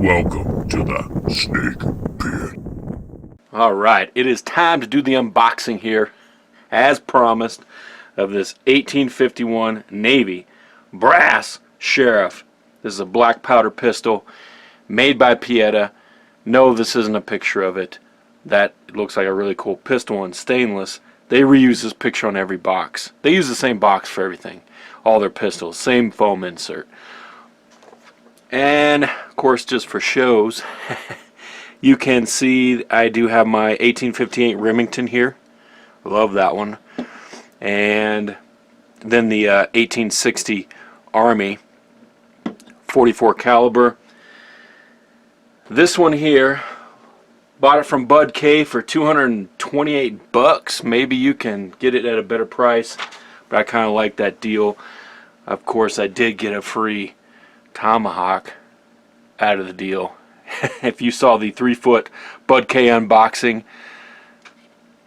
Welcome to the Snake Pit. Alright, it is time to do the unboxing here, as promised, of this 1851 Navy brass Sheriff. This is a black powder pistol made by Pietta. No, this isn't a picture of it. That looks like a really cool pistol in stainless. They reuse this picture on every box. They use the same box for everything. All their pistols, same foam insert. And, of course, just for shows, you can see I do have my 1858 Remington here. Love that one. And then the 1860 Army 44 caliber. This one here, bought it from BUDK for 228 bucks. Maybe you can get it at a better price, but I kind of like that deal. Of course, I did get a free tomahawk out of the deal. If you saw the 3-foot BUDK unboxing,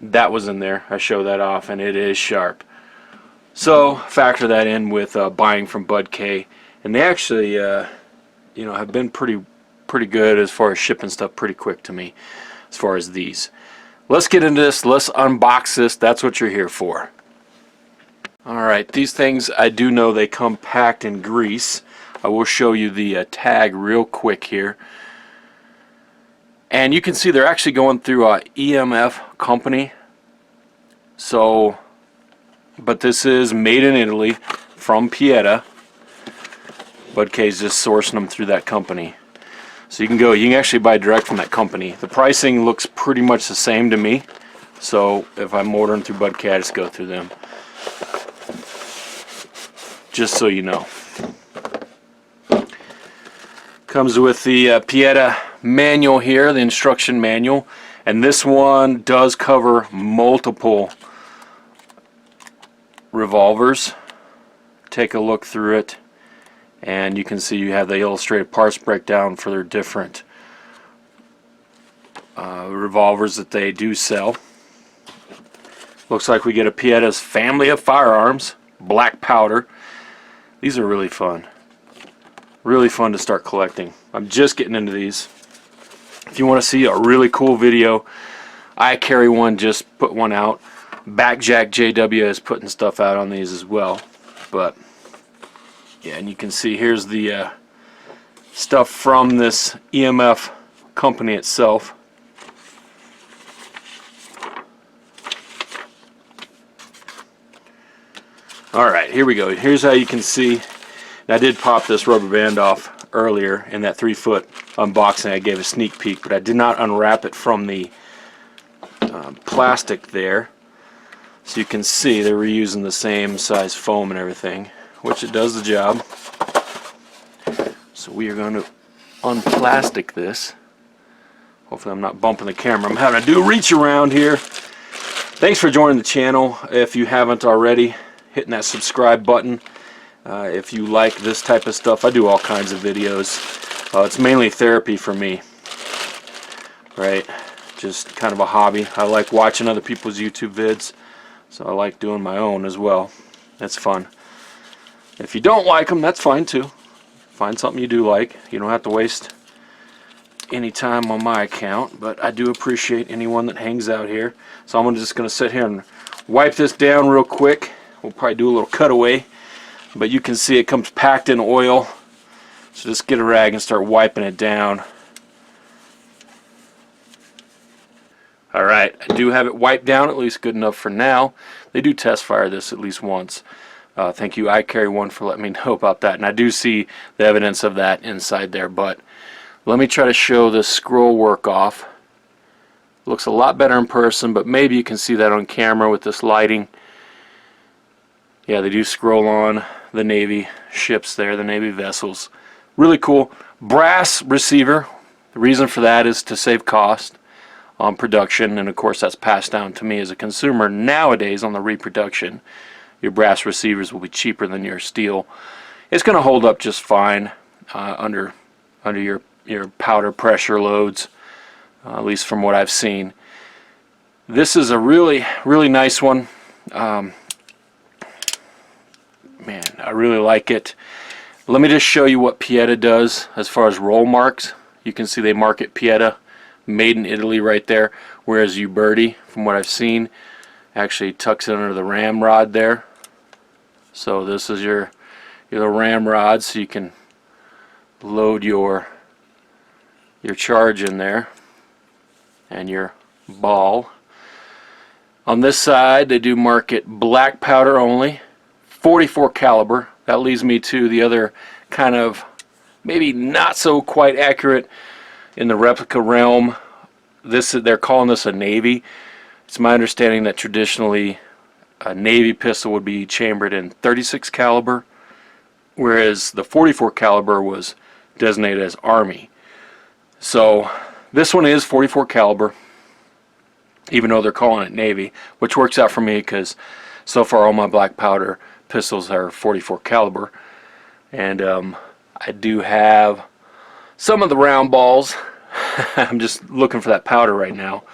that was in there. I show that off, and it is sharp. So factor that in with buying from BUDK, and they actually, have been pretty good as far as shipping stuff pretty quick to me. As far as these, let's get into this. Let's unbox this. That's what you're here for. All right, these things, I do know they come packed in grease. I will show you the tag real quick here. And you can see they're actually going through a EMF company. So, but this is made in Italy from Pietta. BUDK's just sourcing them through that company. So you can actually buy direct from that company. The pricing looks pretty much the same to me. So if I'm ordering through BUDK, I just go through them. Just so you know. Comes with the Pietta manual here, the instruction manual, and this one does cover multiple revolvers. Take a look through it, and you can see you have the illustrated parts breakdown for their different revolvers that they do sell. Looks like we get a Pietta's family of firearms, black powder. These are really fun. Really fun to start collecting. I'm just getting into these. If you want to see a really cool video, I carry one, just put one out. Backjack JW is putting stuff out on these as well. But yeah, and you can see here's the stuff from this EMF company itself. Alright, here we go. Here's how you can see. I did pop this rubber band off earlier in that 3-foot unboxing. I gave a sneak peek, but I did not unwrap it from the plastic there. So you can see they were using the same size foam and everything, which it does the job. So we are going to unplastic this. Hopefully I'm not bumping the camera. I'm having to do a reach around here. Thanks for joining the channel. If you haven't already, hitting that subscribe button. If you like this type of stuff, I do all kinds of videos. It's mainly therapy for me, right? Just kind of a hobby. I like watching other people's YouTube vids, so I like doing my own as well. That's fun. If you don't like them, that's fine too. Find something you do like. You don't have to waste any time on my account, but I do appreciate anyone that hangs out here. So I'm just going to sit here and wipe this down real quick. We'll probably do a little cutaway. But you can see it comes packed in oil. So just get a rag and start wiping it down. Alright, I do have it wiped down, at least good enough for now. They do test fire this at least once. Thank you, I Carry One, for letting me know about that. And I do see the evidence of that inside there. But let me try to show this scroll work off. Looks a lot better in person, but maybe you can see that on camera with this lighting. Yeah, they do scroll on the Navy ships there, the Navy vessels. Really cool. Brass receiver. The reason for that is to save cost on production, and of course that's passed down to me as a consumer. Nowadays on the reproduction, your brass receivers will be cheaper than your steel. It's going to hold up just fine under your powder pressure loads, at least from what I've seen. This is a really nice one. Man, I really like it. Let me just show you what Pietta does as far as roll marks. You can see they mark it Pietta, made in Italy right there, whereas BUDK, from what I've seen, actually tucks it under the ramrod there. So this is your ramrod, so you can load your charge in there and your ball. On this side they do mark it black powder only, 44 caliber. That leads me to the other kind of maybe not so quite accurate in the replica realm. They're calling this a Navy. It's my understanding that traditionally a Navy pistol would be chambered in 36 caliber, whereas the 44 caliber was designated as Army. So this one is 44 caliber, even though they're calling it Navy, which works out for me because so far all my black powder pistols are 44 caliber. And I do have some of the round balls. I'm just looking for that powder right now.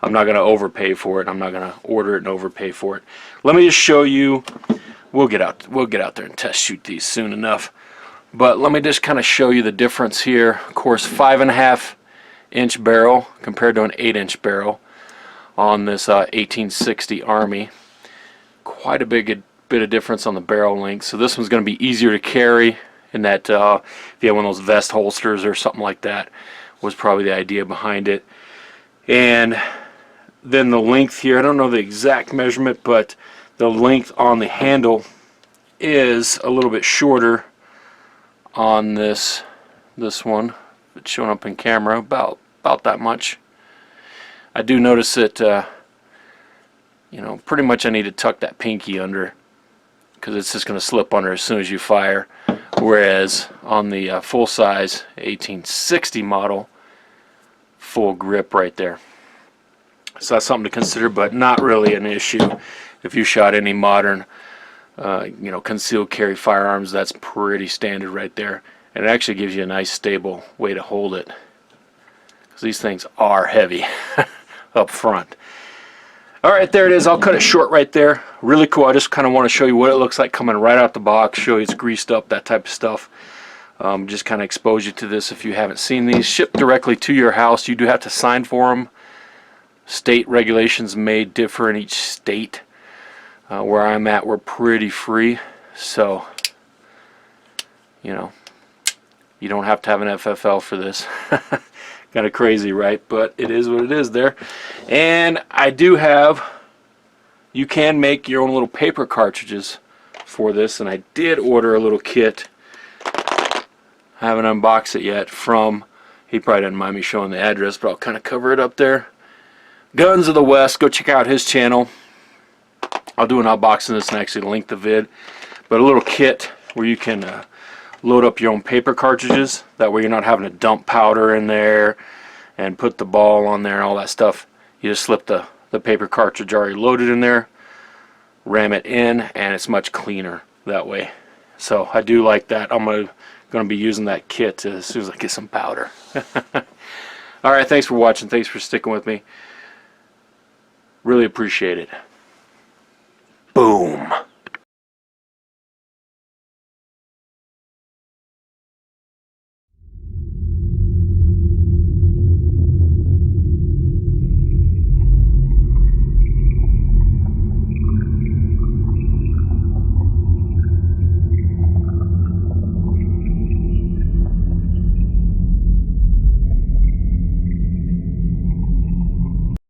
I'm not going to overpay for it. I'm not going to order it and overpay for it. Let me just show you. We'll get out there and test shoot these soon enough. But let me just kind of show you the difference here. Of course, 5.5-inch barrel compared to an 8-inch barrel on this 1860 Army. Quite a bit of difference on the barrel length. So this one's going to be easier to carry, in that if you have one of those vest holsters or something like that, was probably the idea behind it. And then the length here, I don't know the exact measurement, but the length on the handle is a little bit shorter on this one. It's showing up in camera about that much. I do notice that you know, pretty much I need to tuck that pinky under, because it's just going to slip under as soon as you fire. Whereas on the full size 1860 model, full grip right there. So that's something to consider, but not really an issue if you shot any modern you know, concealed carry firearms. That's pretty standard right there, and it actually gives you a nice stable way to hold it, because these things are heavy up front. Alright, there it is. I'll cut it short right there. Really cool. I just kind of want to show you what it looks like coming right out the box, show you it's greased up, that type of stuff. Just kind of expose you to this if you haven't seen these. Shipped directly to your house. You do have to sign for them. State regulations may differ in each state. Where I'm at, we're pretty free, so you know, you don't have to have an FFL for this. Kind of crazy, right? But it is what it is there. And I do have, you can make your own little paper cartridges for this, and I did order a little kit. I haven't unboxed it yet from, he probably didn't mind me showing the address, but I'll kind of cover it up there. Guns of the West, go check out his channel. I'll do an unboxing of this and actually link the vid. But a little kit where you can load up your own paper cartridges. That way you're not having to dump powder in there and put the ball on there and all that stuff. You just slip the paper cartridge already loaded in there, ram it in, and it's much cleaner that way. So I do like that. I'm going to be using that kit as soon as I get some powder. Alright, thanks for watching. Thanks for sticking with me. Really appreciate it. Boom.